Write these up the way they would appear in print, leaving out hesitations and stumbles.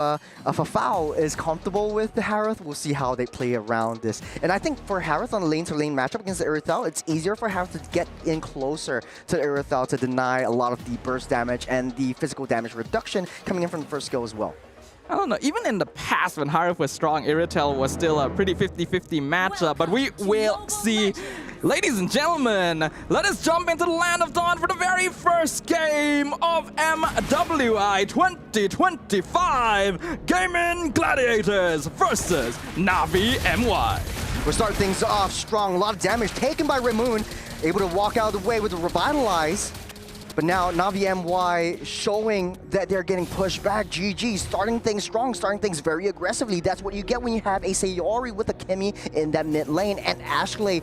Fafao is comfortable with the Harith. We'll see how they play around this. And I think for Harith on a lane-to-lane matchup against the Irithel, it's easier for Harith to get in closer to the Irithel to deny a lot of the burst damage and the physical damage reduction coming in from the first skill as well. I don't know, even in the past when Harith was strong, Irithel was still a pretty 50-50 matchup, but we will see. Ladies and gentlemen, let us jump into the Land of Dawn for the very first game of MWI 2025 Gaimin Gladiators versus Navi MY. We'll start things off strong. A lot of damage taken by Ramoon, able to walk out of the way with the Revitalize. But now Navi MY showing that they're getting pushed back. GG, starting things strong, starting things very aggressively. That's what you get when you have a Sayori with a Kimmy in that mid lane, and Ashley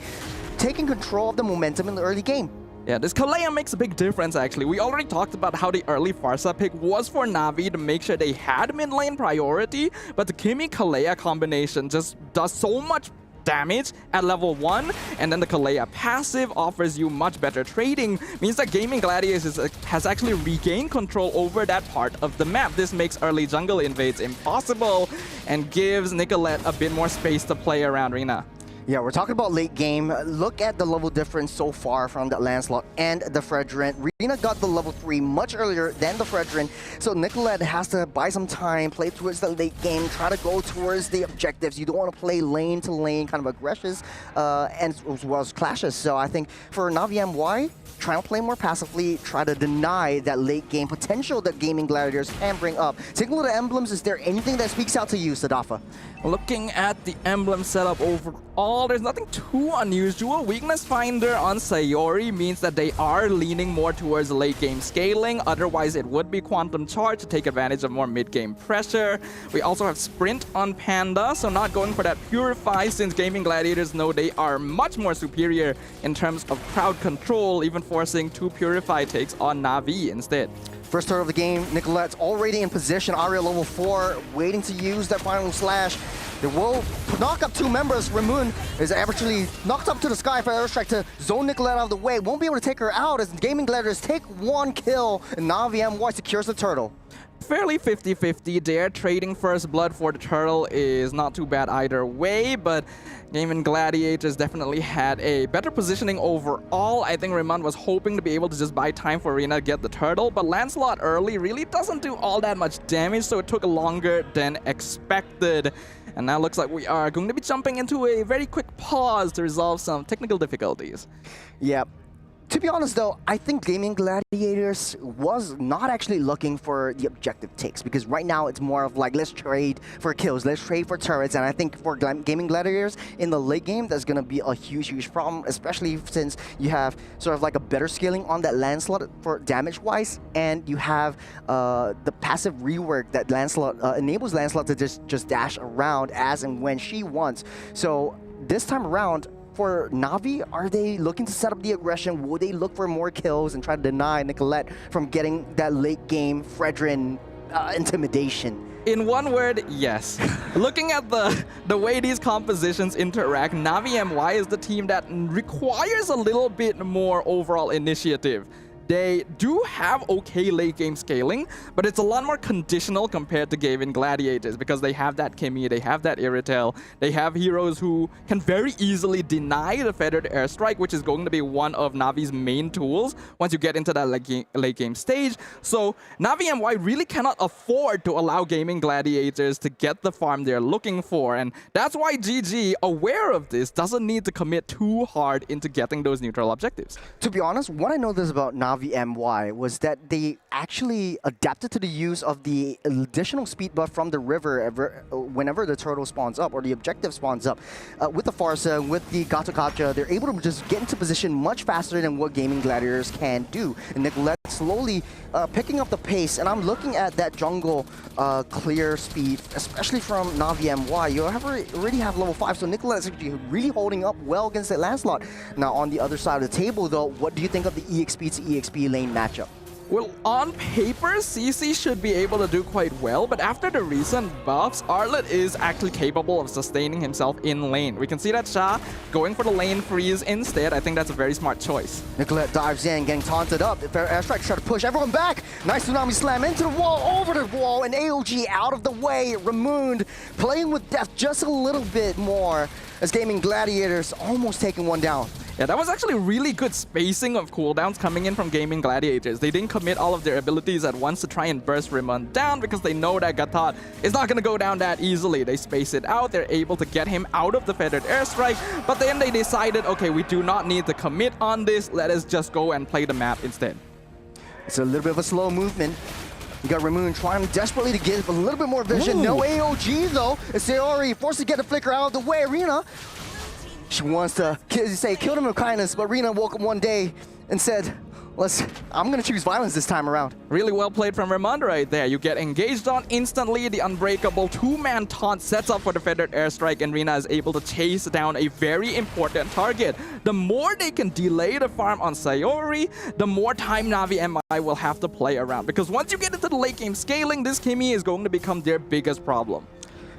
taking control of the momentum in the early game. Yeah, this Kalea makes a big difference actually. We already talked about how the early Farsa pick was for Navi to make sure they had mid lane priority, but the Kimmy-Kalea combination just does so much damage at level 1, and then the Kalea passive offers you much better trading, means that Gaimin Gladiators has actually regained control over that part of the map. This makes early jungle invades impossible and gives Nicolette a bit more space to play around Rina. Yeah, we're talking about late game. Look at the level difference so far from the Lancelot and the Fredrin. Rina got the level 3 much earlier than the Fredrin, so Nicolette has to buy some time, play towards the late game, try to go towards the objectives. You don't want to play lane to lane kind of aggressions and as well as clashes. So I think for Navi MY, try to play more passively, try to deny that late game potential that Gaimin Gladiators can bring up. Taking a look at the emblems, is there anything that speaks out to you, Sadafa? Looking at the emblem setup overall, there's nothing too unusual. Weakness Finder on Sayori means that they are leaning more towards late game scaling. Otherwise, it would be Quantum Charge to take advantage of more mid-game pressure. We also have Sprint on Panda, so not going for that Purify since Gaimin Gladiators know they are much more superior in terms of crowd control, even forcing 2 Purify takes on Navi instead. First turn of the game, Nicolette's already in position. Aria level 4, waiting to use that final slash. They will knock up 2 members. Ramoon is actually knocked up to the sky for airstrike to zone Nicolette out of the way. Won't be able to take her out as Gaimin Gladiators take 1 kill, and Navi MY secures the turtle. Fairly 50-50 there. Trading first blood for the turtle is not too bad either way, but Gaimin Gladiators definitely had a better positioning overall. I think Raymond was hoping to be able to just buy time for Rina to get the turtle, but Lancelot early really doesn't do all that much damage, so it took longer than expected. And now looks like we are going to be jumping into a very quick pause to resolve some technical difficulties. Yeah. To be honest though, I think Gaimin Gladiators was not actually looking for the objective takes, because right now it's more of like, let's trade for kills, let's trade for turrets, and I think for Gaimin Gladiators in the late game, that's going to be a huge problem, especially since you have sort of like a better scaling on that Lancelot for damage-wise, and you have the passive rework that Lancelot enables Lancelot to just dash around as and when she wants. So this time around, for Navi, are they looking to set up the aggression? Will they look for more kills and try to deny Nicolette from getting that late game Fredrin intimidation? In one word, yes. Looking at the way these compositions interact, Navi MY is the team that requires a little bit more overall initiative. They do have okay late game scaling, but it's a lot more conditional compared to Gaimin Gladiators because they have that Kimmy, they have that Irithel, they have heroes who can very easily deny the feathered airstrike, which is going to be one of Navi's main tools once you get into that late game stage. So Navi MY really cannot afford to allow Gaimin Gladiators to get the farm they're looking for, and that's why GG, aware of this, doesn't need to commit too hard into getting those neutral objectives. To be honest, what I noticed about Navi MY was that they actually adapted to the use of the additional speed buff from the river whenever the turtle spawns up or the objective spawns up. With the Farsa, with the Gacha, they're able to just get into position much faster than what Gaimin Gladiators can do. And Nicolette slowly picking up the pace, and I'm looking at that jungle clear speed, especially from Navi MY. You already have level 5, so Nicolette is actually really holding up well against that Lancelot. Now on the other side of the table though, what do you think of the EXP to EXP lane matchup? Well, on paper, CC should be able to do quite well, but after the recent buffs, Arlet is actually capable of sustaining himself in lane. We can see that Sha going for the lane freeze instead. I think that's a very smart choice. Nicolette dives in, getting taunted up. Airstrike try to push everyone back. Nice tsunami slam into the wall, over the wall, and AOG out of the way. Remooned, playing with death just a little bit more as Gaimin Gladiators almost taking one down. Yeah, that was actually really good spacing of cooldowns coming in from Gaimin Gladiators. They didn't commit all of their abilities at once to try and burst Rimon down because they know that Gatot is not going to go down that easily. They space it out. They're able to get him out of the feathered airstrike. But then they decided, okay, we do not need to commit on this. Let us just go and play the map instead. It's a little bit of a slow movement. You got Ramoon trying desperately to get a little bit more vision. Ooh. No AOG though. It's Sayori forced to get the flicker out of the way. Arena, she wants to kill him with kindness, but Rena woke up one day and said, I'm going to choose violence this time around. Really well played from Raymond right there. You get engaged on instantly. The unbreakable two-man taunt sets up for the feathered airstrike, and Rena is able to chase down a very important target. The more they can delay the farm on Sayori, the more time Navi MI will have to play around. Because once you get into the late game scaling, this Kimmy is going to become their biggest problem.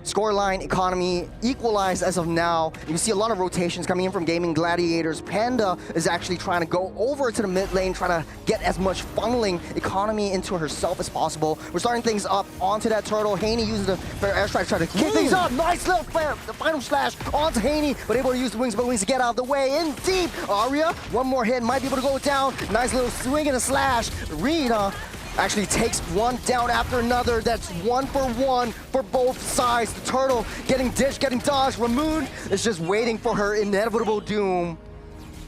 Scoreline economy equalized as of now. You can see a lot of rotations coming in from Gaimin Gladiators. Panda is actually trying to go over to the mid lane, trying to get as much funneling economy into herself as possible. We're starting things up onto that turtle. Haney uses the airstrike, trying to kick things up. Nice little the final slash onto Haney, but able to use the wings to get out of the way. In deep, Arya, one more hit, might be able to go down. Nice little swing and a slash. Rena actually takes one down after another. That's 1-for-1 for both sides. The turtle getting dished, getting dodged. Ramoon is just waiting for her inevitable doom.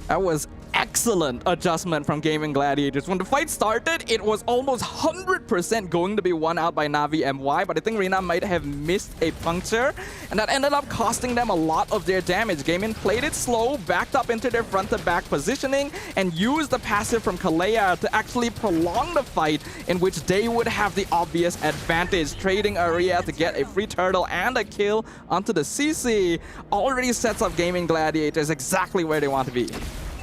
That was excellent adjustment from Gaimin Gladiators. When the fight started, it was almost 100% going to be won out by Navi MY, but I think Rena might have missed a puncture, and that ended up costing them a lot of their damage. Gaimin played it slow, backed up into their front-to-back positioning, and used the passive from Kalea to actually prolong the fight, in which they would have the obvious advantage. Trading Arya to get a free turtle and a kill onto the CC already sets up Gaimin Gladiators exactly where they want to be.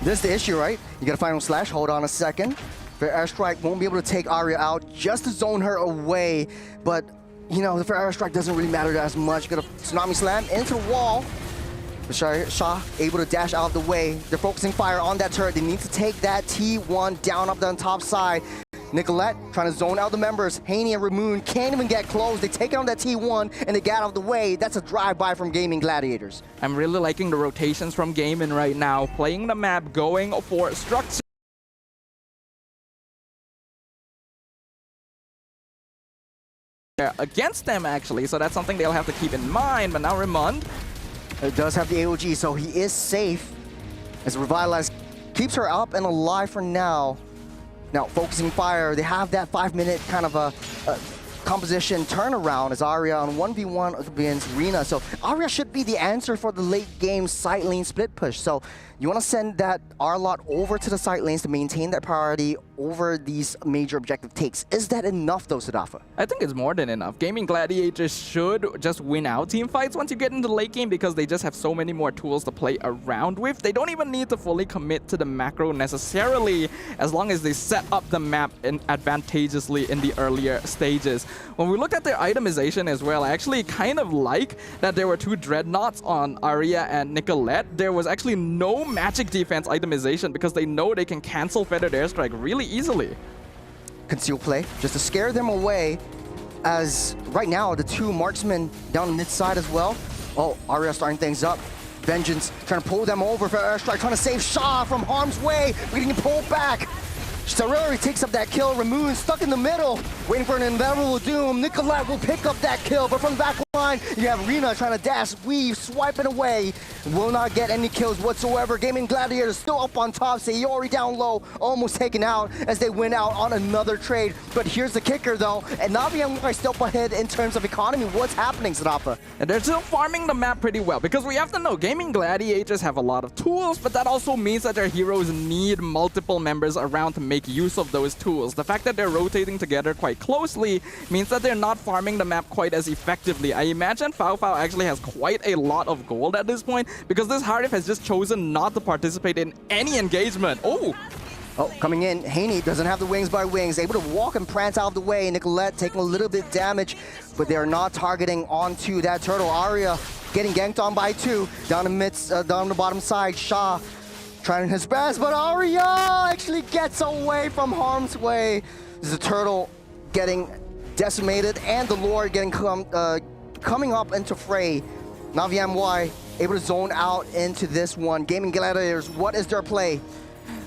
This is the issue, right? You got a final slash, hold on a second. Fair airstrike won't be able to take Arya out just to zone her away, but you know, the fair airstrike doesn't really matter as much. Got a tsunami slam into the wall. Sha able to dash out of the way. They're focusing fire on that turret. They need to take that T1 down up the top side. Nicolette trying to zone out the members. Haney and Ramoon can't even get close. They take on that T1 and they get out of the way. That's a drive-by from Gaimin Gladiators. I'm really liking the rotations from Gaimin right now. Playing the map, going for structure. Against them actually, so that's something they'll have to keep in mind. But now Raymond does have the AOG, so he is safe as Revitalize keeps her up and alive for now. Now, focusing fire, they have that 5-minute kind of a composition turnaround as Arya on 1v1 against Rena. So Arya should be the answer for the late game side lane split push. So you want to send that R-Lot over to the side lanes to maintain that priority over these major objective takes. Is that enough though, Sadafa? I think it's more than enough. Gaimin Gladiators should just win out team fights once you get into the late game because they just have so many more tools to play around with. They don't even need to fully commit to the macro necessarily as long as they set up the map advantageously in the earlier stages. When we look at their itemization as well, I actually kind of like that there were two Dreadnoughts on Arya and Nicolette. There was actually no magic defense itemization because they know they can cancel feathered airstrike really easily. Conceal play just to scare them away, as right now the two marksmen down the mid side as well. Oh, Arya starting things up. Vengeance trying to pull them over for airstrike, trying to save Sha from harm's way, getting pulled back. Sayori takes up that kill. Ramoon stuck in the middle, waiting for an inevitable doom. Nicolette will pick up that kill, but from the back line, you have Rena trying to dash, weave, swiping away. Will not get any kills whatsoever. Gaimin Gladiators still up on top. Sayori down low, almost taken out as they win out on another trade. But here's the kicker though, and Navi MY still up ahead in terms of economy. What's happening, Sadafa? And they're still farming the map pretty well because we have to know Gaimin Gladiators have a lot of tools, but that also means that their heroes need multiple members around to make use of those tools. The fact that they're rotating together quite closely means that they're not farming the map quite as effectively. I imagine Fao actually has quite a lot of gold at this point because this Harif has just chosen not to participate in any engagement. Oh! Oh, coming in, Haney doesn't have the wings by wings, able to walk and prance out of the way. Nicolette taking a little bit damage, but they are not targeting onto that turtle. Arya getting ganked on by 2, down the bottom side. Shah trying his best, but Arya actually gets away from harm's way. This is a turtle getting decimated, and the Lord getting coming up into fray. Navi MY able to zone out into this one. Gaimin Gladiators, what is their play?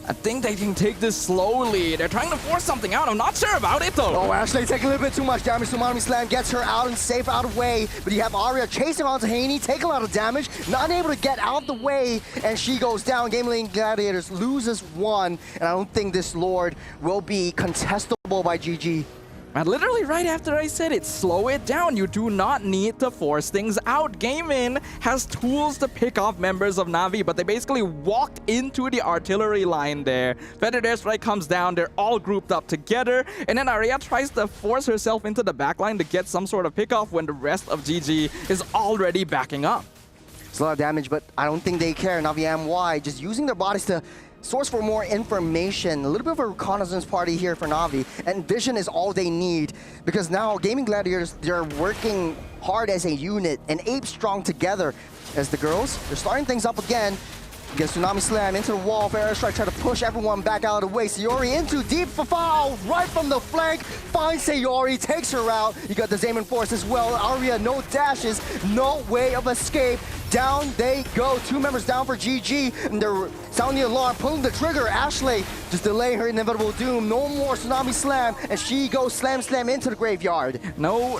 I think they can take this slowly. They're trying to force something out. I'm not sure about it, though. Oh, Ashley taking a little bit too much damage. Tsunami Slam gets her out and safe out of the way. But you have Arya chasing onto Haney, taking a lot of damage, not able to get out of the way, and she goes down. Gaimin Gladiators loses 1, and I don't think this Lord will be contestable by GG. And literally right after I said it, slow it down. You do not need to force things out. Gaimin has tools to pick off members of Navi, but they basically walked into the artillery line there. Feathered Airstrike comes down. They're all grouped up together. And then Arya tries to force herself into the backline to get some sort of pickoff when the rest of GG is already backing up. It's a lot of damage, but I don't think they care. Navi MY just using their bodies to source for more information. A little bit of a reconnaissance party here for Navi, and vision is all they need, because now Gaimin Gladiators, they're working hard as a unit and ape strong together. As the girls, they're starting things up again. Gets Tsunami Slam into the wall. Fair Strike try to push everyone back out of the way. Sayori into deep for foul, right from the flank. Finds Sayori, takes her out. You got the Gaimin Force as well. Arya, no dashes, no way of escape. Down they go. 2 members down for GG, and they're sounding the alarm, pulling the trigger. Ashley just delaying her inevitable doom. No more Tsunami Slam, and she goes slam into the graveyard. No,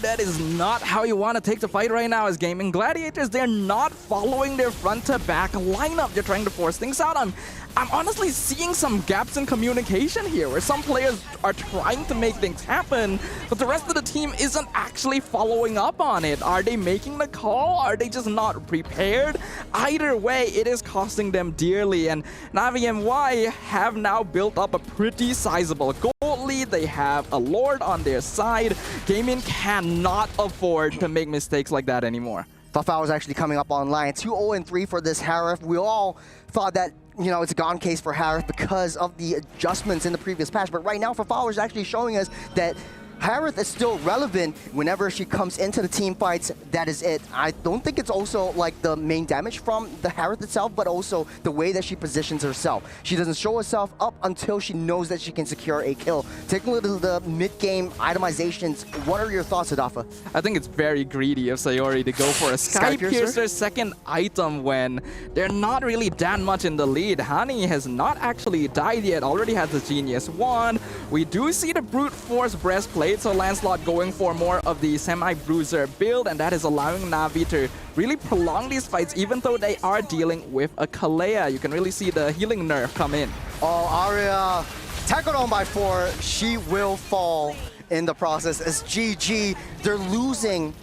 that is not how you want to take the fight right now as Gaimin Gladiators. They're not following their front-to-back lineup. They're trying to force things out. I'm honestly seeing some gaps in communication here, where some players are trying to make things happen, but the rest of the team isn't actually following up on it. Are they making the call? Are they just not prepared? Either way, it is costing them dearly, and Navi MY have now built up a pretty sizable gold lead. They have a Lord on their side. Gaimin cannot afford to make mistakes like that anymore. Fafao is actually coming up online. 2-0-3 for this Harif. We all thought that, you know, it's a gone case for Harif because of the adjustments in the previous patch. But right now, Fafao is actually showing us that Harith is still relevant whenever she comes into the team fights. That is it. I don't think it's also like the main damage from the Harith itself, but also the way that she positions herself. She doesn't show herself up until she knows that she can secure a kill. Taking a look at the mid-game itemizations, what are your thoughts, Adafa? I think it's very greedy of Sayori to go for a Sky Piercer second item when they're not really that much in the lead. Hani has not actually died yet, already has the Genius Wand. We do see the Brute Force Breastplate, so Lancelot going for more of the Semi-Bruiser build, and that is allowing Navi to really prolong these fights even though they are dealing with a Kalea. You can really see the healing nerf come in. Oh, Arya tackled on by 4. She will fall in the process as GG. They're losing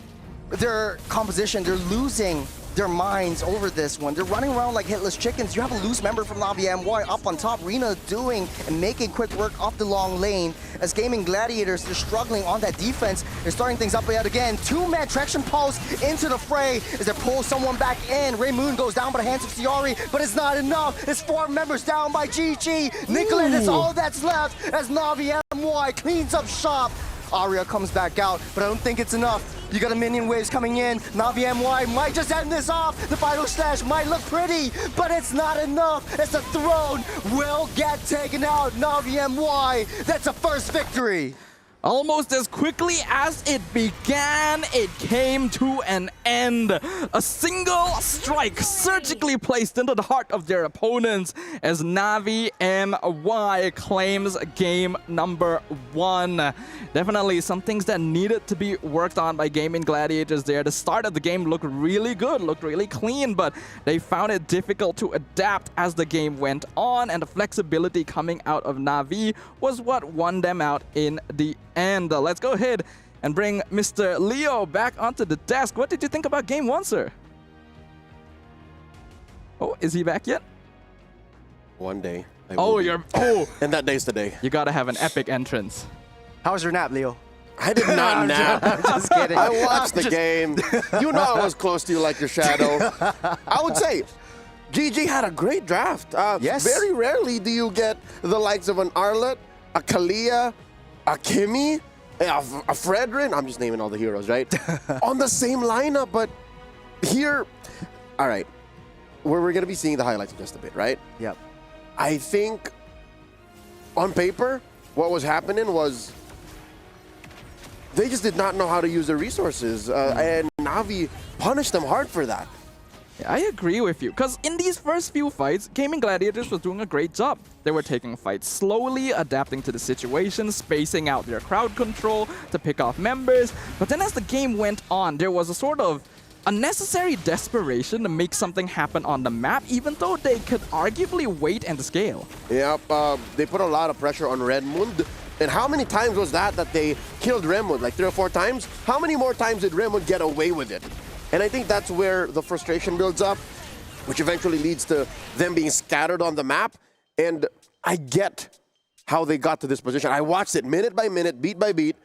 their composition. They're losing their minds over this one. They're running around like hitless chickens. You have a loose member from Navi MY up on top. Rina doing and making quick work off the long lane. As Gaimin Gladiators, they're struggling on that defense. They're starting things up yet again. 2-man traction pulse into the fray as they pull someone back in. Ray Moon goes down by the hands of Sayori, but it's not enough. It's 4 members down by GG. Nicolette is all that's left as Navi MY cleans up shop. Arya comes back out, but I don't think it's enough. You got a minion waves coming in. Navi MY might just end this off. The final slash might look pretty, but it's not enough as the throne will get taken out. Navi MY, that's a first victory. Almost as quickly as it began, it came to an end. A single strike surgically placed into the heart of their opponents as Navi MY claims game number 1. Definitely some things that needed to be worked on by Gaimin Gladiators there. The start of the game looked really good, looked really clean, but they found it difficult to adapt as the game went on, and the flexibility coming out of Navi was what won them out in the end. Let's go ahead and bring Mr. Leo back onto the desk. What did you think about game 1, sir? Oh, is he back yet? One day. And that day's today. You gotta have an epic entrance. How was your nap, Leo? I did not nap. I'm just kidding. I watched the game. You know I was close to you like your shadow. I would say GG had a great draft. Yes. Very rarely do you get the likes of an Arlet, a Kalia, a Kimmy, a Fredrin. I'm just naming all the heroes, right? On the same lineup, but here, all right, we're going to be seeing the highlights in just a bit, right? Yep. I think on paper, what was happening was they just did not know how to use their resources, and Navi punished them hard for that. I agree with you, because in these first few fights, Gaimin Gladiators was doing a great job. They were taking fights slowly, adapting to the situation, spacing out their crowd control to pick off members. But then as the game went on, there was a sort of unnecessary desperation to make something happen on the map, even though they could arguably wait and scale. Yep, they put a lot of pressure on Redmond. And how many times was that they killed Redmond? Like 3 or 4 times? How many more times did Redmond get away with it? And I think that's where the frustration builds up, which eventually leads to them being scattered on the map. And I get how they got to this position. I watched it minute by minute, beat by beat.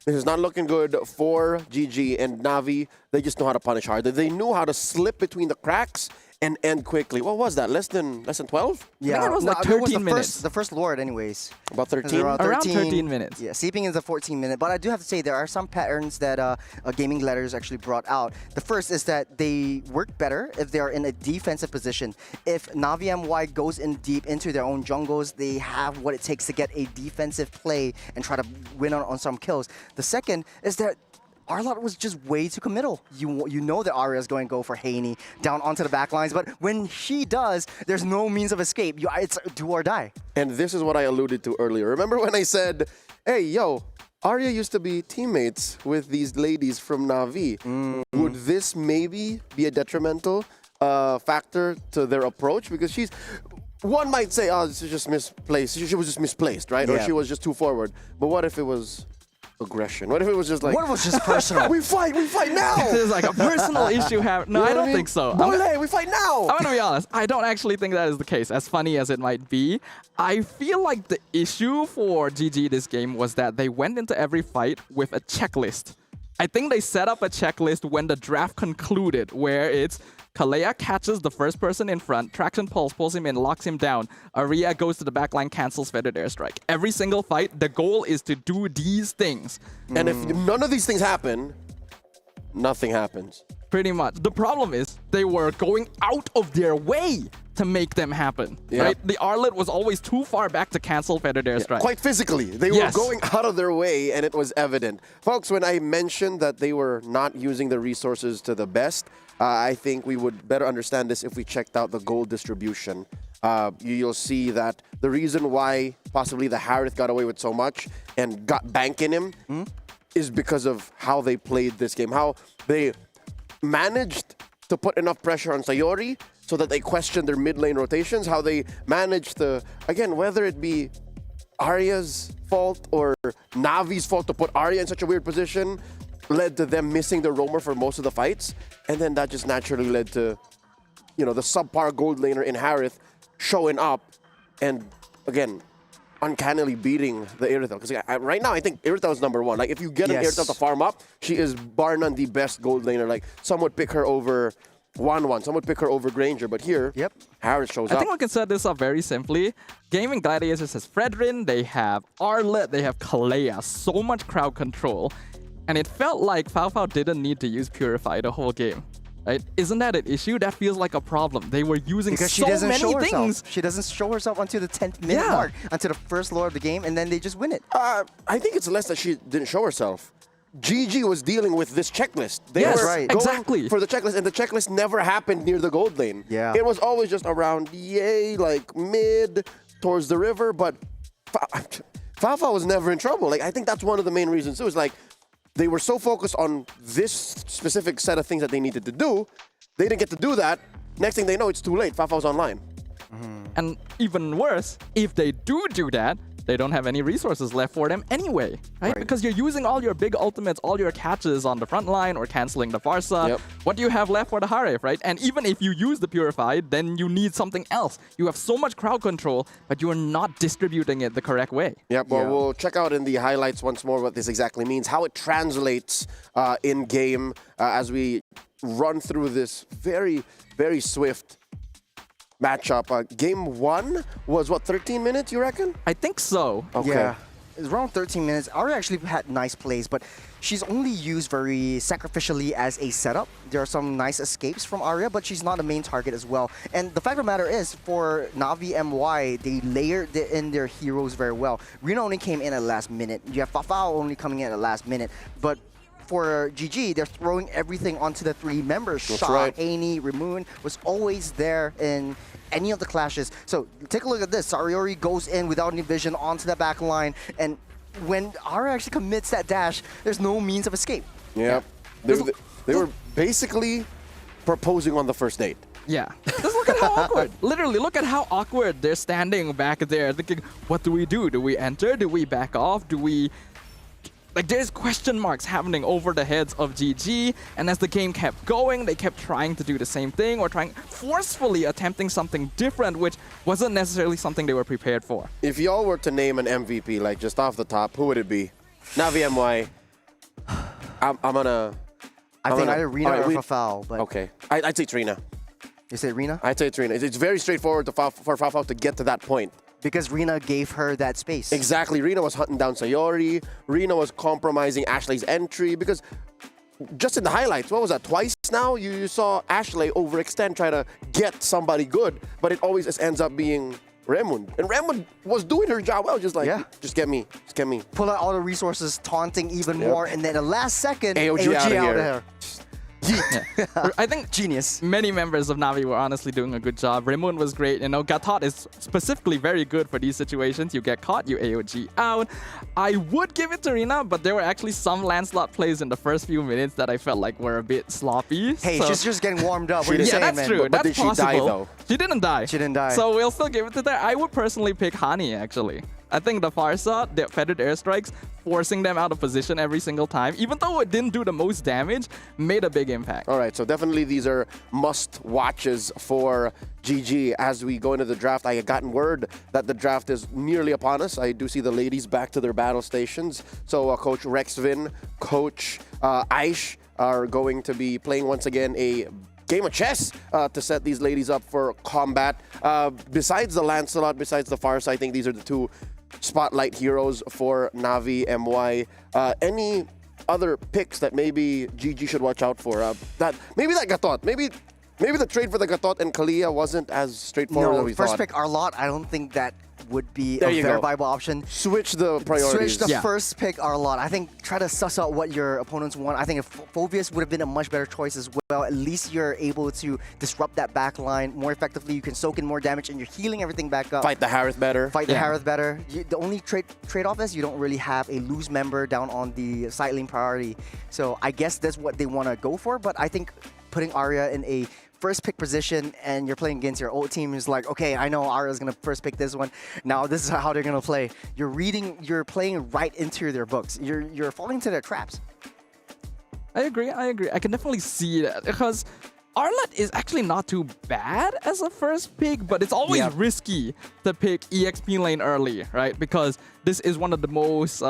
This is not looking good for GG and Navi. They just know how to punish hard. They knew how to slip between the cracks and end quickly. What was that? Less than 12? Yeah, I think it was like it was 13 minutes. The first Lord, anyways. About It was 13? Around 13 minutes. Yeah, sleeping is the 14-minute. But I do have to say there are some patterns that Gaimin Gladiators actually brought out. The first is that they work better if they are in a defensive position. If Navi MY goes in deep into their own jungles, they have what it takes to get a defensive play and try to win on some kills. The second is that Arlott was just way too committal. You know that Arya is going to go for Haney down onto the back lines, but when she does, there's no means of escape. It's do or die. And this is what I alluded to earlier. Remember when I said, hey, yo, Arya used to be teammates with these ladies from Navi. Would this maybe be a detrimental factor to their approach? Because one might say, oh, this is just misplaced. She was just misplaced, right? Yeah. Or she was just too forward. But what if it was aggression? What if it was just like, What if it was just personal? we fight now! There's like a personal issue happening. No, You know I what don't mean? think so. Bole, we fight now! I'm gonna be honest, I don't actually think that is the case, as funny as it might be. I feel like the issue for GG this game was that they went into every fight with a checklist. I think they set up a checklist when the draft concluded, where it's Kalea catches the first person in front, Traction pulls him in, locks him down. Arya goes to the backline, cancels feathered airstrike. Every single fight, the goal is to do these things. And if none of these things happen, nothing happens. Pretty much. The problem is they were going out of their way to make them happen. Yep. Right? The Arlet was always too far back to cancel feathered airstrike. Quite physically. They Yes. were going out of their way, and it was evident. Folks, when I mentioned that they were not using the resources to the best, I think we would better understand this if we checked out the gold distribution. You'll see that the reason why possibly the Harith got away with so much and got bank in him is because of how they played this game, how they managed to put enough pressure on Sayori so that they questioned their mid lane rotations, how they managed to, again, whether it be Arya's fault or Navi's fault to put Arya in such a weird position, led to them missing the roamer for most of the fights. And then that just naturally led to, the subpar gold laner in Harith showing up and, again, uncannily beating the Irithel. Because right now, I think Irithel is number 1. Like, if you get an Yes. Irithel to farm up, she is bar none the best gold laner. Like, some would pick her over 1-1. Some would pick her over Granger. But here, Harith shows I up. think we can set this up very simply. Gaimin Gladiators has Fredrin, they have Arlet, they have Kalea. So much crowd control. And it felt like Fao didn't need to use Purify the whole game. Right? Isn't that an issue? That feels like a problem. They were using Because she so doesn't many show things. herself. She doesn't show herself until the 10th minute mark, until the first Lord of the game, and then they just win it. I think it's less that she didn't show herself. GG was dealing with this checklist. They Yes, were right. going exactly. for the checklist, and the checklist never happened near the gold lane. Yeah. It was always just around, like mid, towards the river, but Fafa was never in trouble. Like, I think that's one of the main reasons too. Is like, they were so focused on this specific set of things that they needed to do, they didn't get to do that. Next thing they know, it's too late. Fafa was online. And even worse, if they do that, they don't have any resources left for them anyway, right? Because you're using all your big ultimates, all your catches on the front line or canceling the Farsa. Yep. What do you have left for the Harith, right? And even if you use the Purified, then you need something else. You have so much crowd control, but you are not distributing it the correct way. Yep, well, we'll check out in the highlights once more what this exactly means, how it translates in-game as we run through this very, very swift matchup. Game 1 was, what, 13 minutes, you reckon? I think so. Okay. Yeah. It's around 13 minutes. Aria actually had nice plays, but she's only used very sacrificially as a setup. There are some nice escapes from Aria, but she's not a main target as well. And the fact of the matter is, for Navi MY, they layered in their heroes very well. Rina only came in at the last minute. You have Fafao only coming in at the last minute. But for GG, they're throwing everything onto the 3 members. That's Shaw, right. Haney, Ramoon was always there in any of the clashes. So take a look at this. Sariori goes in without any vision onto the back line, and when Aria actually commits that dash, there's no means of escape. Yeah. They were basically proposing on the first date. Yeah. Just look at how awkward. Literally, look at how awkward they're standing back there thinking, what do we do? Do we enter? Do we back off? Do we... Like, there's question marks happening over the heads of GG, and as the game kept going, they kept trying to do the same thing or forcefully attempting something different, which wasn't necessarily something they were prepared for. If y'all were to name an MVP, like just off the top, who would it be? Navi MY. I'm gonna... I think either Rina or Fafao, but... Okay. I'd say Trina. You say Rina? I'd say Trina. It's very straightforward for Fafao to get to that point. Because Rina gave her that space. Exactly. Rina was hunting down Sayori. Rina was compromising Ashley's entry because just in the highlights, what was that, twice now? You saw Ashley overextend, try to get somebody good, but it always just ends up being Remund. And Remund was doing her job well, just like, just get me, just get me. Pull out all the resources, taunting even more, and then the last second, AOG out of here. Yeah. I think Genius. many members of Navi were honestly doing a good job. Raymond was great. You know, Gatot is specifically very good for these situations. You get caught, you AOG out. I would give it to Rina, but there were actually some Lancelot plays in the first few minutes that I felt like were a bit sloppy. Hey, so. she's just getting warmed up. What are you Yeah, saying, that's man? true. But That's did she possible. die, though? She didn't die. She didn't die. So we'll still give it to that. I would personally pick Hani, actually. I think the Farsa, the feathered airstrikes, forcing them out of position every single time, even though it didn't do the most damage, made a big impact. All right, so definitely these are must-watches for GG as we go into the draft. I had gotten word that the draft is nearly upon us. I do see the ladies back to their battle stations. So Coach Rexvin, Coach Aish are going to be playing once again a game of chess to set these ladies up for combat. Besides the Lancelot, besides the Farsa, I think these are the two spotlight heroes for Navi MY. Any other picks that maybe GG should watch out for? Maybe that Gatot. Maybe the trade for the Gatot and Kalia wasn't as straightforward as we first thought. pick Arlot, I don't think that would be There a you very go. viable option. Switch the priorities. Switch the first pick Arlot. I think try to suss out what your opponents want. I think if Phobius would have been a much better choice as well. At least you're able to disrupt that back line more effectively. You can soak in more damage and you're healing everything back up. Fight the Harith better. Fight the Harith better. The only trade-off is you don't really have a loose member down on the side lane priority. So I guess that's what they want to go for. But I think putting Arya in a first pick position and you're playing against your old team is like, okay, I know Arya's gonna first pick this one. Now this is how they're gonna play. You're playing right into their books. You're falling into their traps. I agree. I can definitely see that because Arlot is actually not too bad as a first pick, but it's always risky to pick EXP lane early, right? Because this is one of the most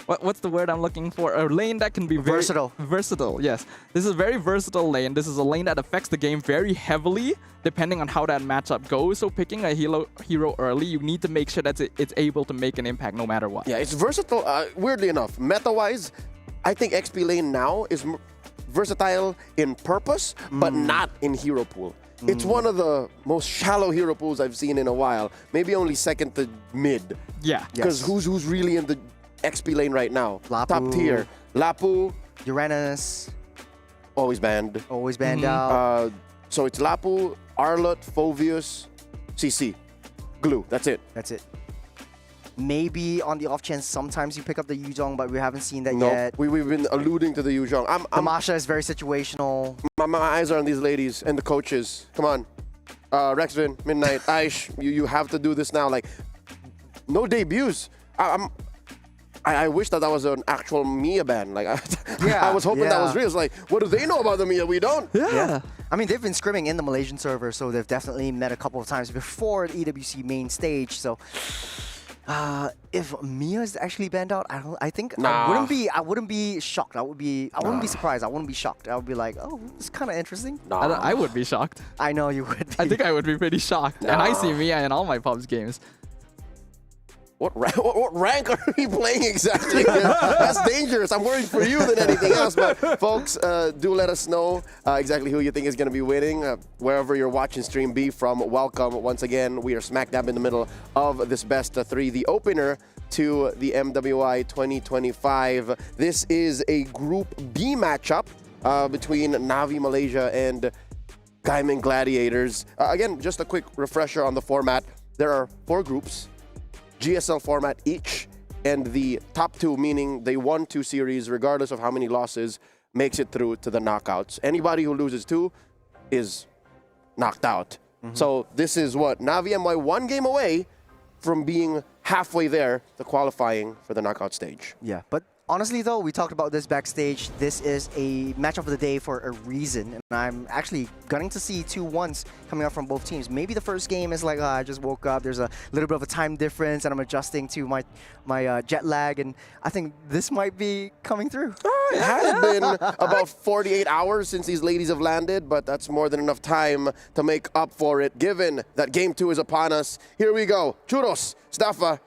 what's the word I'm looking for? A lane that can be very versatile, yes. This is a very versatile lane. This is a lane that affects the game very heavily depending on how that matchup goes. So picking a hero early, you need to make sure that it's able to make an impact no matter what. Yeah, it's versatile. Weirdly enough, meta-wise, I think XP lane now is versatile in purpose, but not in hero pool. It's one of the most shallow hero pools I've seen in a while. Maybe only second to mid. Yeah. Because who's really in the XP lane right now? Lapu. Top tier. Lapu. Uranus. Always banned. Always banned out. So it's Lapu, Arlot, Phobius, CC. Glue. That's it. That's it. Maybe on the off chance, sometimes you pick up the Yuzhong, but we haven't seen that yet. We've been alluding to the Yuzhong. The Masha is very situational. My eyes are on these ladies and the coaches. Come on. Rexvin, Midnight, Aish, you have to do this now. Like, no debuts. I wish that was an actual Mia ban. Like, I was hoping that was real. It's like, what do they know about the Mia? We don't. Yeah. I mean, they've been scrimming in the Malaysian server, so they've definitely met a couple of times before the EWC main stage. So If Mia's actually banned out, I think Nah. I wouldn't be shocked. I wouldn't be surprised. I wouldn't be shocked. I would be like, oh, it's kind of interesting. I would be shocked. I know you would be. I think I would be pretty shocked. And I see Mia in all my pubs games. What rank are we playing exactly? That's dangerous. I'm worried for you than anything else. But folks, do let us know exactly who you think is going to be winning. Wherever you're watching Stream B from, welcome. Once again, we are smack dab in the middle of this best of 3, the opener to the MWI 2025. This is a Group B matchup between Navi Malaysia and Gaimin Gladiators. Again, just a quick refresher on the format. There are 4 groups. GSL format each, and the top 2, meaning they won 2 series, regardless of how many losses, makes it through to the knockouts. Anybody who loses 2 is knocked out. So this is what? Navi MY 1 game away from being halfway there to qualifying for the knockout stage. Yeah, but honestly though, we talked about this backstage. This is a matchup of the day for a reason, and I'm actually gunning to see 2-1s coming up from both teams. Maybe the first game is like, I just woke up, there's a little bit of a time difference, and I'm adjusting to my jet lag, and I think this might be coming through. It has been about 48 hours since these ladies have landed, but that's more than enough time to make up for it, given that Game 2 is upon us. Here we go. Churros, Staffa,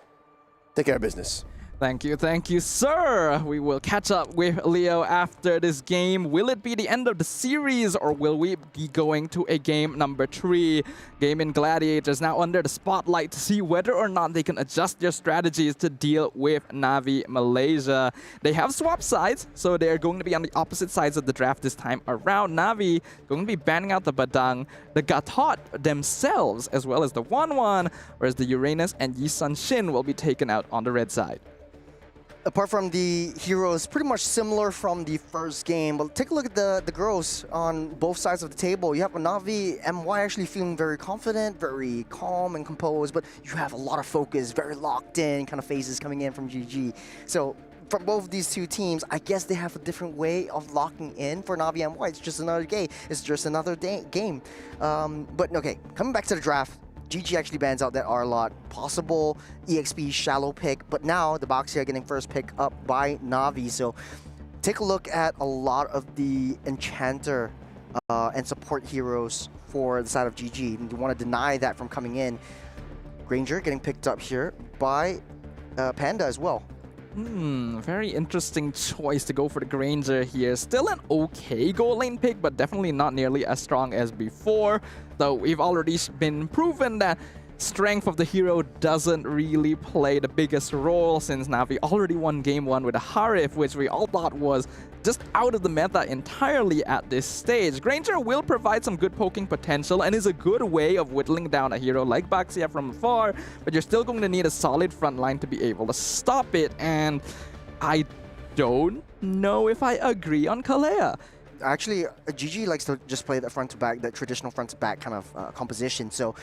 take care of business. Thank you, sir. We will catch up with Leo after this game. Will it be the end of the series, or will we be going to a game number 3? Gaimin Gladiators now under the spotlight to see whether or not they can adjust their strategies to deal with Navi Malaysia. They have swapped sides, so they're going to be on the opposite sides of the draft this time around. Navi going to be banning out the Badang, the Gatot themselves, as well as the 1-1, whereas the Uranus and Yisun Shin will be taken out on the red side. Apart from the heroes, pretty much similar from the first game. But take a look at the girls on both sides of the table. You have Navi MY actually feeling very confident, very calm and composed, but you have a lot of focus, very locked in kind of phases coming in from GG. So from both these two teams, I guess they have a different way of locking in. For Navi MY, it's just another game. It's just another game. But okay, coming back to the draft, GG actually bans out that R-Lot, possible EXP shallow pick, but now the Boxia getting first pick up by Navi. So take a look at a lot of the Enchanter and support heroes for the side of GG. And you want to deny that from coming in. Granger getting picked up here by Panda as well. Very interesting choice to go for the Granger here. Still an okay goal lane pick, but definitely not nearly as strong as before. Though we've already been proven that strength of the hero doesn't really play the biggest role, since Navi already won game 1 with a Harif, which we all thought was just out of the meta entirely at this stage. Granger will provide some good poking potential and is a good way of whittling down a hero like Baxia from afar, but you're still going to need a solid front line to be able to stop it, and I don't know if I agree on Kalea. Actually, GG likes to just play that front-to-back, that traditional front-to-back kind of composition. So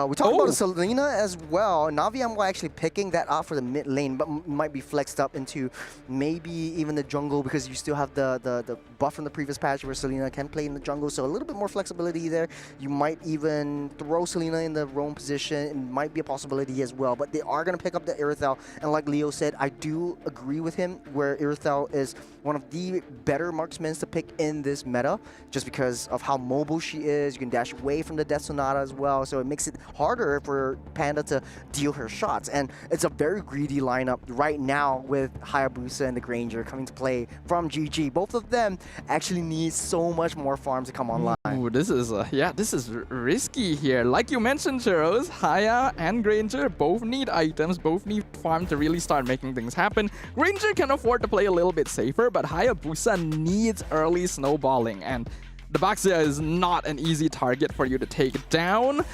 we talked about Selena as well. Navi MY actually picking that up for the mid lane, but might be flexed up into maybe even the jungle, because you still have the buff from the previous patch where Selena can play in the jungle. So a little bit more flexibility there. You might even throw Selena in the roam position. It might be a possibility as well. But they are going to pick up the Irithel. And like Leo said, I do agree with him where Irithel is one of the better marksmen to pick in this meta, just because of how mobile she is. You can dash away from the Death Sonata as well, so it makes it harder for Panda to deal her shots. And it's a very greedy lineup right now with Hayabusa and the Granger coming to play from GG. Both of them actually need so much more farm to come online. Ooh, this is risky here. Like you mentioned, Churros, Haya and Granger both need items, both need farm to really start making things happen. Granger can afford to play a little bit safer, but Hayabusa needs early snowballing, and the Baxia is not an easy target for you to take down.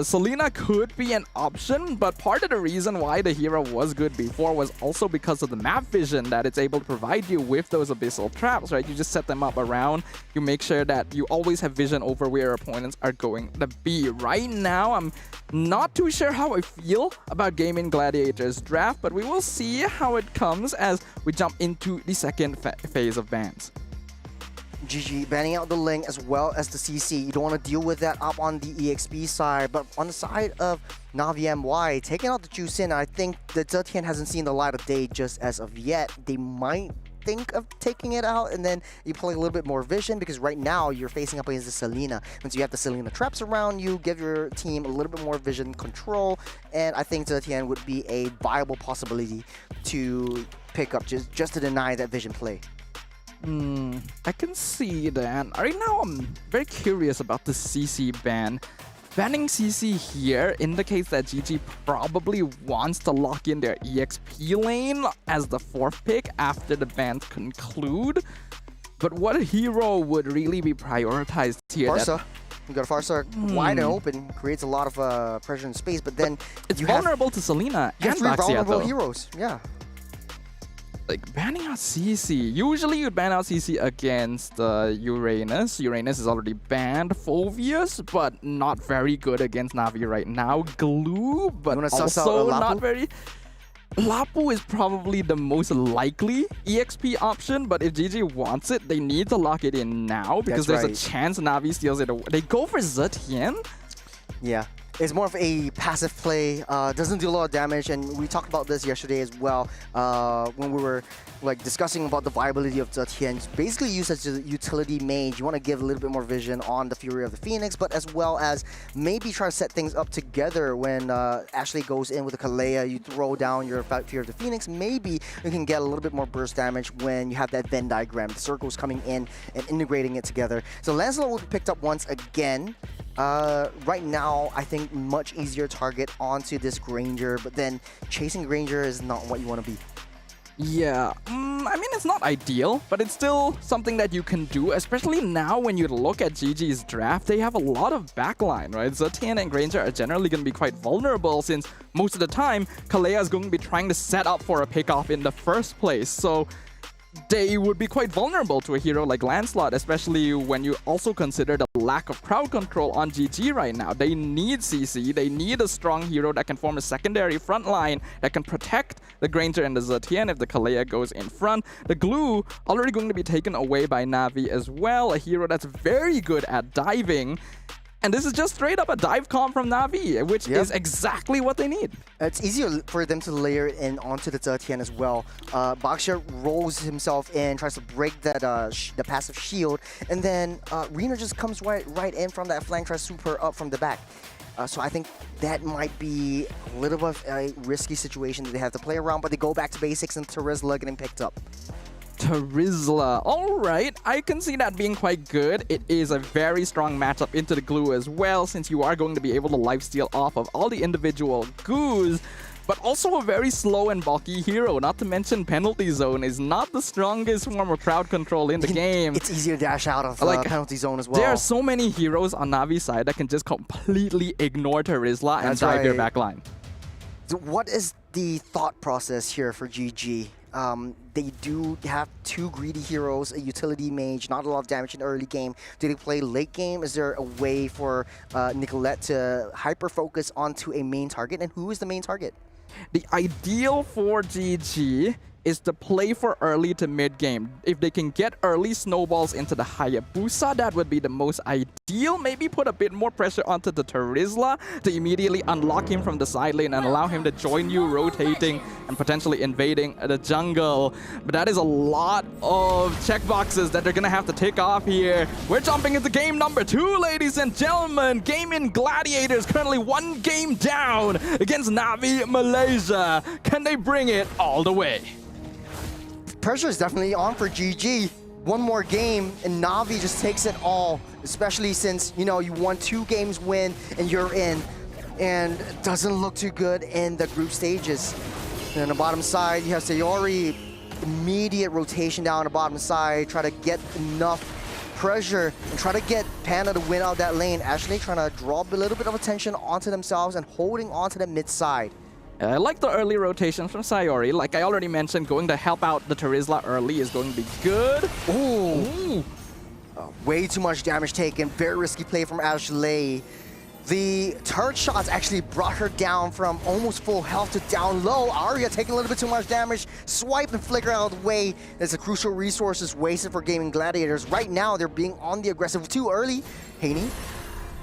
Selena could be an option, but part of the reason why the hero was good before was also because of the map vision that it's able to provide you with those abyssal traps, right? You just set them up around, you make sure that you always have vision over where your opponents are going to be. Right now, I'm not too sure how I feel about Gaimin Gladiators draft, but we will see how it comes as we jump into the second phase of bans. GG banning out the Ling as well as the CC. You don't want to deal with that up on the EXP side, but on the side of Navi MY, taking out the Juicin, I think the Zetian hasn't seen the light of day just as of yet. They might think of taking it out, and then you play a little bit more vision, because right now you're facing up against the Selena. Once you have the Selena traps around you, give your team a little bit more vision control, and I think Zetian would be a viable possibility to pick up just to deny that vision play. I can see that. Right now, I'm very curious about the CC ban. Banning CC here indicates that GG probably wants to lock in their EXP lane as the 4th pick after the bans conclude. But what hero would really be prioritized here? Farsa. You got a Farsa wide open, creates a lot of pressure in space, but then it's you vulnerable to Selena you have and 3 vulnerable Baxiato. heroes. Yeah. Like, banning out CC. Usually you'd ban out CC against Uranus. Uranus is already banned. Phovius, but not very good against Navi right now. Glue, but also not very... Lapu is probably the most likely EXP option, but if GG wants it, they need to lock it in now, because there's a chance Navi steals it away. They go for Zetian? Yeah. It's more of a passive play, doesn't do a lot of damage, and we talked about this yesterday as well when we were like discussing about the viability of Zetian. It's basically used as a utility mage. You want to give a little bit more vision on the Fury of the Phoenix, but as well as maybe try to set things up together when Ashley goes in with a Kalea, you throw down your Fury of the Phoenix, maybe you can get a little bit more burst damage when you have that Venn diagram, the circles coming in and integrating it together. So Lancelot will be picked up once again. Right now, I think much easier target onto this Granger, but then chasing Granger is not what you want to be. Yeah, I mean, it's not ideal, but it's still something that you can do, especially now when you look at GG's draft. They have a lot of backline, right? Zetian and Granger are generally going to be quite vulnerable, since most of the time, Kalea is going to be trying to set up for a pickoff in the first place. So they would be quite vulnerable to a hero like Lancelot, especially when you also consider the lack of crowd control on GG right now. They need CC, they need a strong hero that can form a secondary front line that can protect the Granger and the Zetian if the Kalea goes in front. The Glue already going to be taken away by Navi as well, a hero that's very good at diving. And this is just straight up a dive comp from Navi, which is exactly what they need. It's easier for them to layer it in onto the Zetian as well. Baxia rolls himself in, tries to break that the passive shield, and then Rena just comes right in from that flank, tries to swoop her up from the back. So I think that might be a little bit of a risky situation that they have to play around, but they go back to basics and Terizla getting picked up. Terizla. Alright, I can see that being quite good. It is a very strong matchup into the Glue as well, since you are going to be able to lifesteal off of all the individual Goos, but also a very slow and bulky hero. Not to mention Penalty Zone is not the strongest form of crowd control in the game. It's easier to dash out of Penalty Zone as well. There are so many heroes on Navi's side that can just completely ignore Terizla and dive their backline. So what is the thought process here for GG? They do have 2 greedy heroes, a utility mage, not a lot of damage in the early game. Do they play late game? Is there a way for Nicolette to hyper-focus onto a main target? And who is the main target? The ideal for GG is to play for early to mid game. If they can get early snowballs into the Hayabusa, that would be the most ideal. Maybe put a bit more pressure onto the Terizla to immediately unlock him from the side lane and allow him to join you, rotating and potentially invading the jungle. But that is a lot of checkboxes that they're gonna have to tick off here. We're jumping into game number 2, ladies and gentlemen. Gaimin Gladiators currently 1 game down against Navi Malaysia. Can they bring it all the way? Pressure is definitely on for GG. 1 more game and Navi just takes it all, especially since, you know, you won 2 games win and you're in, and it doesn't look too good in the group stages. And on the bottom side, you have Sayori, immediate rotation down the bottom side, try to get enough pressure and try to get Panda to win out that lane. Ashley trying to draw a little bit of attention onto themselves and holding onto the mid side. I like the early rotation from Sayori. Like I already mentioned, going to help out the Terizla early is going to be good. Ooh. Way too much damage taken. Very risky play from Ashley. The turret shots actually brought her down from almost full health to down low. Arya taking a little bit too much damage. Swipe and flicker out of the way. There's a crucial resources wasted for Gaimin Gladiators. Right now, they're being on the aggressive too early. Haney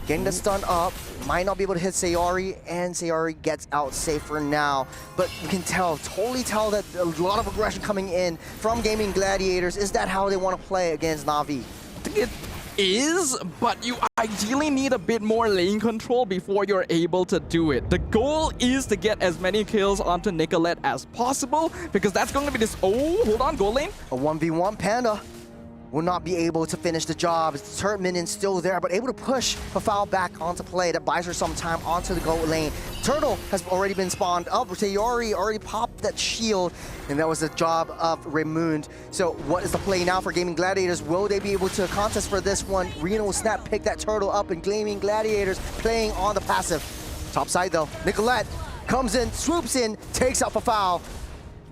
getting the stun up. Might not be able to hit Sayori, and Sayori gets out safe for now. But you can tell, totally tell that a lot of aggression coming in from Gaimin Gladiators. Is that how they want to play against Na'Vi? I think it is, but you ideally need a bit more lane control before you're able to do it. The goal is to get as many kills onto Nicolette as possible, because that's going to be this... Oh, hold on, gold lane. A 1v1 Panda will not be able to finish the job. The turret minion's still there, but able to push Pafal back onto play. That buys her some time onto the gold lane. Turtle has already been spawned up. Sayori already popped that shield, and that was the job of Raymond. So what is the play now for Gaimin Gladiators? Will they be able to contest for this one? Reno will snap pick that turtle up, and Gaimin Gladiators playing on the passive. Top side though, Nicolette comes in, swoops in, takes out Pafal,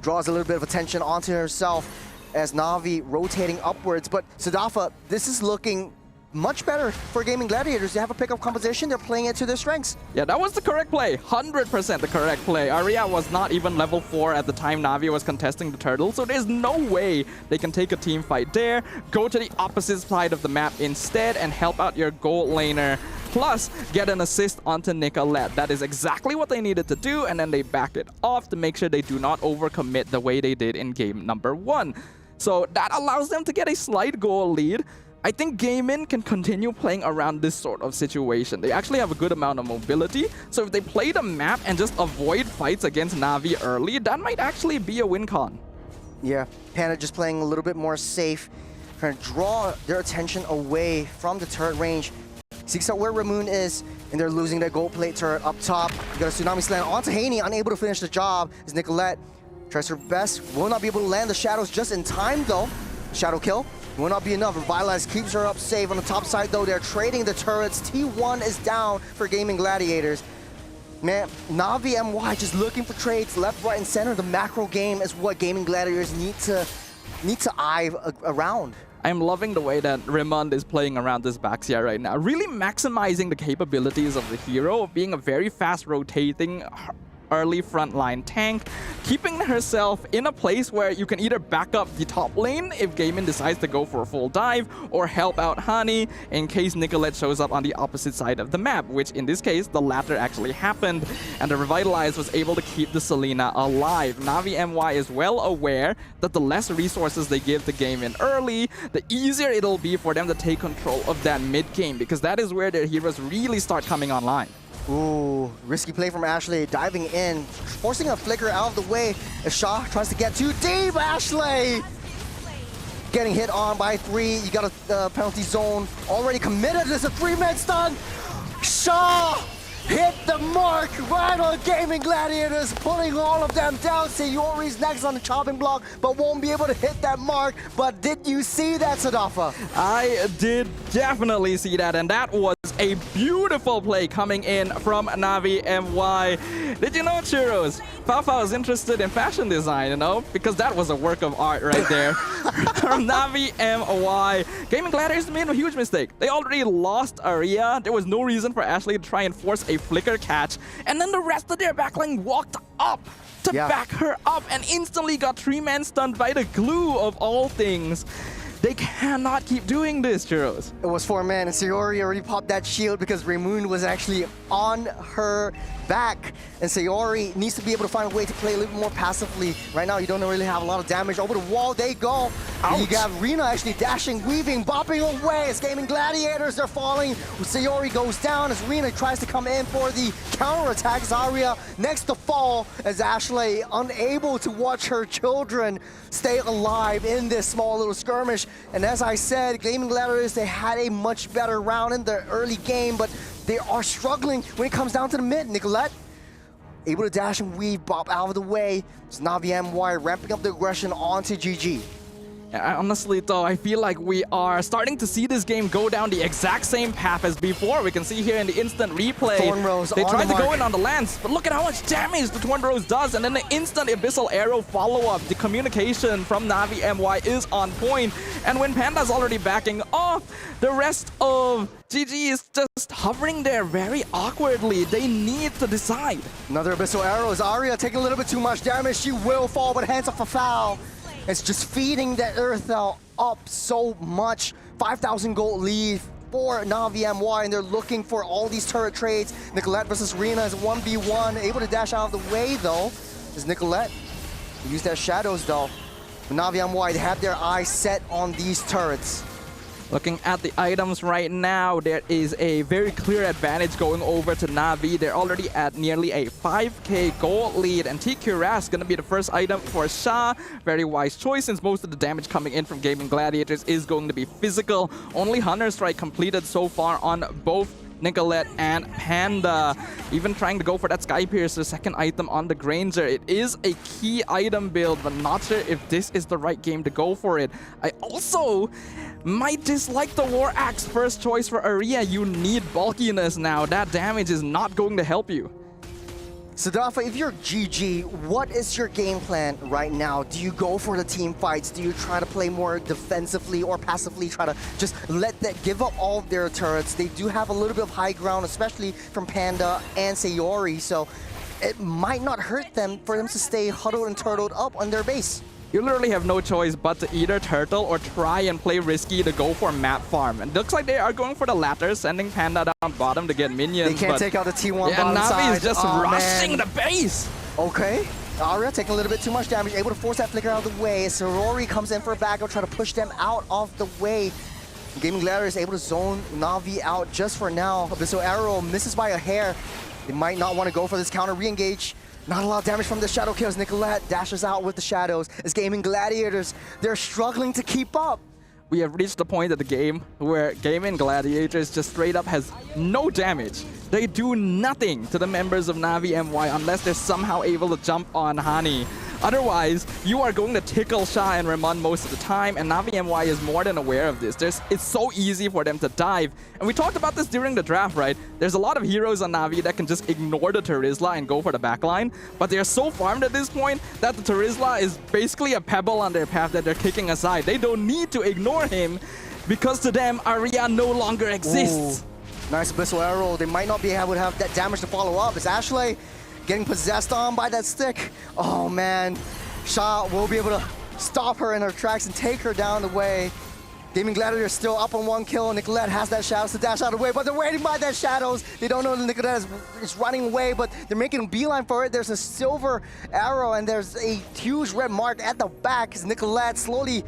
draws a little bit of attention onto herself as Na'Vi rotating upwards. But Sadafa, this is looking much better for Gaimin Gladiators. They have a pickup composition. They're playing it to their strengths. Yeah, that was the correct play. 100% the correct play. Arya was not even level 4 at the time Na'Vi was contesting the turtle, so there's no way they can take a team fight there. Go to the opposite side of the map instead and help out your gold laner. Plus, get an assist onto Nicolette. That is exactly what they needed to do, and then they back it off to make sure they do not overcommit the way they did in game number 1. So that allows them to get a slight goal lead. I think Gaimin can continue playing around this sort of situation. They actually have a good amount of mobility, so if they play the map and just avoid fights against Na'Vi early, that might actually be a win con. Yeah, Panda just playing a little bit more safe, trying to draw their attention away from the turret range. Seeks out where Ramoon is, and they're losing their gold plate turret up top. You got a Tsunami Slam onto Haney, unable to finish the job as Nicolette tries her best. Will not be able to land the shadows just in time though. Shadow kill will not be enough. Revitalize keeps her up safe. On the top side though, they're trading the turrets. T1 is down for Gaimin Gladiators. Man, Navi MY just looking for trades left, right, and center. The macro game is what Gaimin Gladiators need to eye around. I'm loving the way that Raymond is playing around this Baxia right now. Really maximizing the capabilities of the hero, of being a very fast rotating early frontline tank, keeping herself in a place where you can either back up the top lane if Gaimin decides to go for a full dive, or help out Hani in case Nicolette shows up on the opposite side of the map, which in this case, the latter actually happened, and the Revitalize was able to keep the Selena alive. Navi MY is well aware that the less resources they give to Gaimin early, the easier it'll be for them to take control of that mid game, because that is where their heroes really start coming online. Ooh, risky play from Ashley, diving in, forcing a flicker out of the way as Shaw tries to get too deep. Ashley getting hit on by 3. You got a penalty zone already committed. There's a 3-man stun. Shaw hit the mark right on Gaimin Gladiators, putting all of them down. Sayori's next on the chopping block, but won't be able to hit that mark. But did you see that, Sadafa? I did definitely see that, and that was a beautiful play coming in from Navi MY. Did you know, Churros? Fafa was interested in fashion design, you know, because that was a work of art right there. From Navi MY. Gaimin Gladiators made a huge mistake. They already lost Arya. There was no reason for Ashley to try and force a flicker catch, and then the rest of their backline walked up to back her up and instantly got 3-man stunned by the glue of all things. They cannot keep doing this, Churros. It was 4-man, and Sayori already popped that shield because Ramoon was actually on her back. And Sayori needs to be able to find a way to play a little bit more passively. Right now, you don't really have a lot of damage. Over the wall they go. You got Rena actually dashing, weaving, bopping away. As Gaimin Gladiators are falling. Sayori goes down as Rena tries to come in for the counterattack. Zarya next to fall as Ashley unable to watch her children stay alive in this small little skirmish. And as I said, Gaimin Gladiators, they had a much better round in the early game, but they are struggling when it comes down to the mid. Nicolette able to dash and weave, bop out of the way. It's Navi MY ramping up the aggression onto GG. Honestly, though, I feel like we are starting to see this game go down the exact same path as before. We can see here in the instant replay, Thorn Rose they on tried the to go mark. in on the lance, but look at how much damage the Thorn Rose does, and then the instant Abyssal Arrow follow-up. The communication from Navi MY is on point, and when Panda's already backing off, the rest of GG is just hovering there very awkwardly. They need to decide. Another Abyssal Arrows. Aria taking a little bit too much damage. She will fall, but hands off a foul. It's just feeding that Earthel up so much. 5,000 gold lead for Navi MY, and they're looking for all these turret trades. Nicolette versus Rina is 1v1. Able to dash out of the way, though, is Nicolette. Use their shadows, though. Navi MY, they have their eyes set on these turrets. Looking at the items right now, there is a very clear advantage going over to Navi. They're already at nearly a 5k gold lead, and TQ is going to be the first item for Sha. Very wise choice, since most of the damage coming in from Gaimin Gladiators is going to be physical. Only Hunter Strike completed so far on both Nicolette and Panda. Even trying to go for that Sky Piercer, second item on the Granger. It is a key item build, but not sure if this is the right game to go for it. I also might dislike the War Axe first choice for Aria. You need bulkiness now. That damage is not going to help you. Sadafa, if you're GG, what is your game plan right now? Do you go for the team fights? Do you try to play more defensively or passively, try to just let that give up all of their turrets? They do have a little bit of high ground, especially from Panda and Sayori, so it might not hurt them for them to stay huddled and turtled up on their base. You literally have no choice but to either turtle or try and play risky to go for map farm. And it looks like they are going for the latter, sending Panda down bottom to get minions. They can't take out the T1 bottom Navi side. is just rushing the base. Okay. Aria taking a little bit too much damage, able to force that flicker out of the way. Sorori comes in for a backup, try to push them out of the way. Gaimin Gladiators is able to zone Navi out just for now. Abyssal Arrow misses by a hair. They might not want to go for this counter re-engage. Not a lot of damage from the shadow kills. Nicolette dashes out with the shadows. As Gaimin Gladiators, they're struggling to keep up. We have reached the point of the game where Gaimin Gladiators just straight up has no damage. They do nothing to the members of Navi MY unless they're somehow able to jump on Hani. Otherwise, you are going to tickle Sha and Ramon most of the time, and Navi MY is more than aware of this. It's so easy for them to dive. And we talked about this during the draft, right? There's a lot of heroes on Navi that can just ignore the Terizla and go for the backline, but they're so farmed at this point that the Terizla is basically a pebble on their path that they're kicking aside. They don't need to ignore him because to them, Aria no longer exists. Ooh, nice Abyssal Arrow. They might not be able to have that damage to follow up. It's Ashley getting possessed on by that stick. Oh man, Sha will be able to stop her in her tracks and take her down the way. Gaimin Gladiator is still up on 1 kill. Nicolette has that shadows to dash out of the way, but they're waiting by that shadows. They don't know that Nicolette is running away, but they're making a beeline for it. There's a silver arrow and there's a huge red mark at the back as Nicolette slowly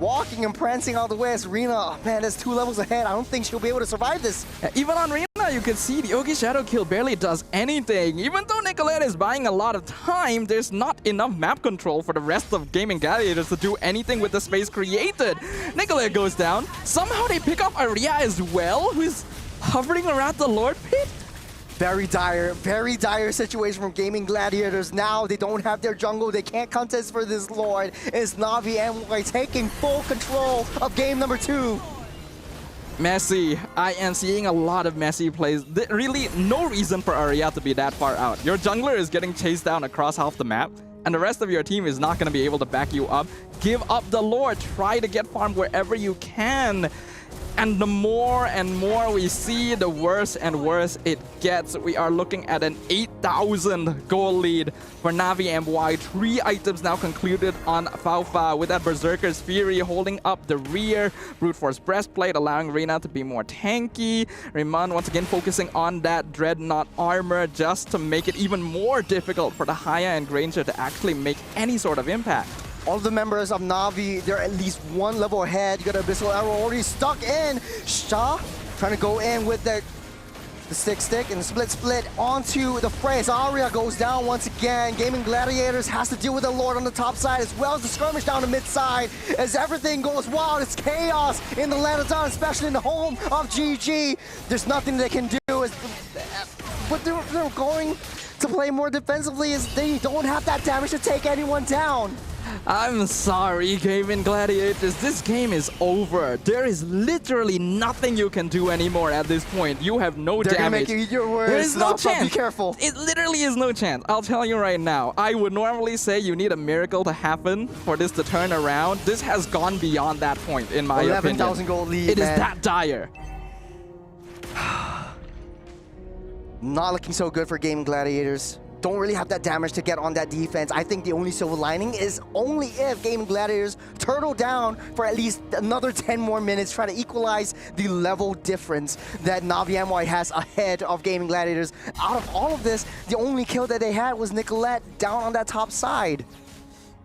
walking and prancing all the way as Rina. Oh, man, that's 2 levels ahead. I don't think she'll be able to survive this. Even on Rina, you can see the Ogi Shadow Kill barely does anything. Even though Nicolette is buying a lot of time, there's not enough map control for the rest of Gaimin Gladiators to do anything with the space created. Nicolette goes down. Somehow they pick up Aria as well, who's hovering around the Lord Pit. Very dire situation from Gaimin Gladiators. Now they don't have their jungle. They can't contest for this Lord. It's Navi MY taking full control of game number 2. Messy. I am seeing a lot of messy plays. Really, no reason for Aria to be that far out. Your jungler is getting chased down across half the map, and the rest of your team is not going to be able to back you up. Give up the Lord. Try to get farm wherever you can. And the more and more we see, the worse and worse it gets. We are looking at an 8,000 goal lead for Navi MY. 3 items now concluded on Faufa, with that Berserker's Fury holding up the rear. Brute Force Breastplate allowing Rina to be more tanky. Ramon once again focusing on that Dreadnought armor just to make it even more difficult for the Haya and Granger to actually make any sort of impact. All of the members of Navi, they're at least 1 level ahead. You got Abyssal Arrow already stuck in. Sha trying to go in with the stick and split onto the fray. As Aria goes down once again. Gaimin Gladiators has to deal with the Lord on the top side as well as the skirmish down the mid side. As everything goes wild, it's chaos in the land of Dawn, especially in the home of GG. There's nothing they can do. But they're going to play more defensively as they don't have that damage to take anyone down. I'm sorry, Gaimin Gladiators. This game is over. There is literally nothing you can do anymore at this point. You have no They're damage. gonna make you eat your words. There is no chance. Be careful. It literally is no chance. I'll tell you right now. I would normally say you need a miracle to happen for this to turn around. This has gone beyond that point, in my opinion. 11,000 gold lead, It is man. that dire. Not looking so good for Gaimin Gladiators. Don't really have that damage to get on that defense. I think the only silver lining is only if Gaimin Gladiators turtle down for at least another 10 more minutes, try to equalize the level difference that Navi MY has ahead of Gaimin Gladiators. Out of all of this, the only kill that they had was Nicolette down on that top side.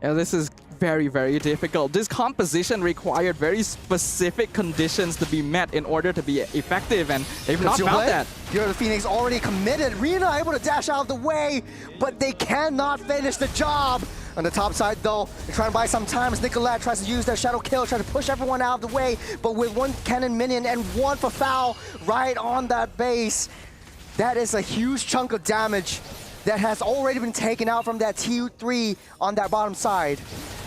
Yeah, this is very, very difficult. This composition required very specific conditions to be met in order to be effective, and they've not found that. You're the Phoenix already committed. Rina able to dash out of the way, but they cannot finish the job. On the top side, though, they're trying to buy some time as Nicolette tries to use their shadow kill, try to push everyone out of the way, but with one cannon minion and one for foul right on that base, that is a huge chunk of damage that has already been taken out from that T3 on that bottom side.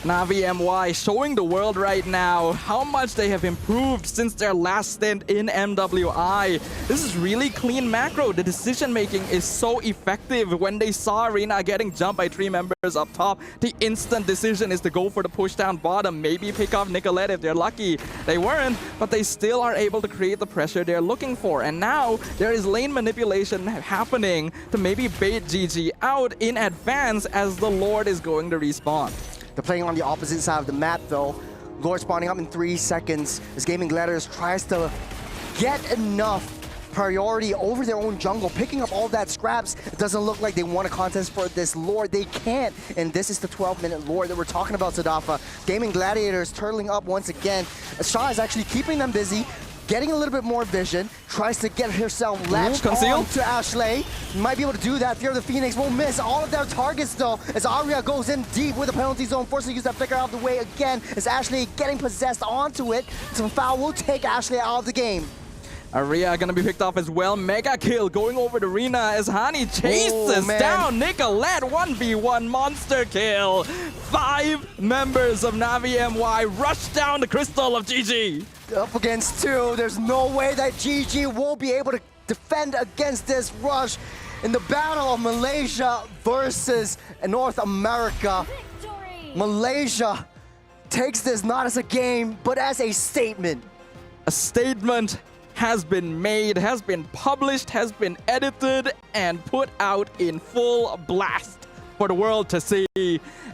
Navi MY showing the world right now how much they have improved since their last stint in MWI. This is really clean macro. The decision making is so effective. When they saw Arena getting jumped by 3 members up top, the instant decision is to go for the push down bottom, maybe pick off Nicolette if they're lucky. They weren't, but they still are able to create the pressure they're looking for. And now there is lane manipulation happening to maybe bait GG out in advance as the Lord is going to respawn. They're playing on the opposite side of the map, though. Lord spawning up in 3 seconds as Gaimin Gladiators tries to get enough priority over their own jungle, picking up all that scraps. It doesn't look like they want a contest for this Lord. They can't, and this is the 12-minute Lord that we're talking about, Sadafa. Gaimin Gladiators turtling up once again. Shaw is actually keeping them busy, getting a little bit more vision, tries to get herself latched on to Ashley. Might be able to do that. Fear of the Phoenix will miss all of their targets, though, as Aria goes in deep with the penalty zone, forcing to use that flicker out of the way again, as Ashley getting possessed onto it. Some foul will take Ashley out of the game. Aria gonna be picked off as well. Mega kill going over to Rina as Hani chases down Nicolette. 1v1 monster kill. 5 members of Navi MY rush down the crystal of GG. Up against 2, there's no way that GG will be able to defend against this rush in the battle of Malaysia versus North America. Victory! Malaysia takes this not as a game, but as a statement. A statement has been made, has been published, has been edited, and put out in full blast for the world to see.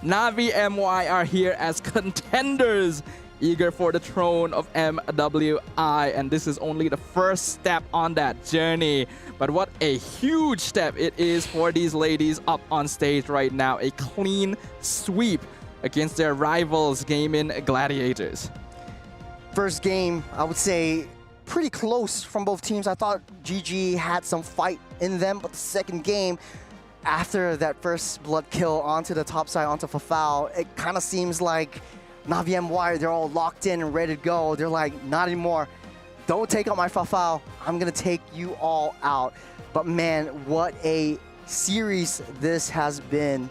Navi MY are here as contenders, eager for the throne of MWI, and this is only the first step on that journey. But what a huge step it is for these ladies up on stage right now. A clean sweep against their rivals, Gaimin Gladiators. First game, I would say, pretty close from both teams. I thought GG had some fight in them, but the second game, after that first blood kill onto the top side, onto Fafao, it kind of seems like Navi MY, they're all locked in and ready to go. They're like, not anymore. Don't take out my Fafao. I'm going to take you all out. But man, what a series this has been.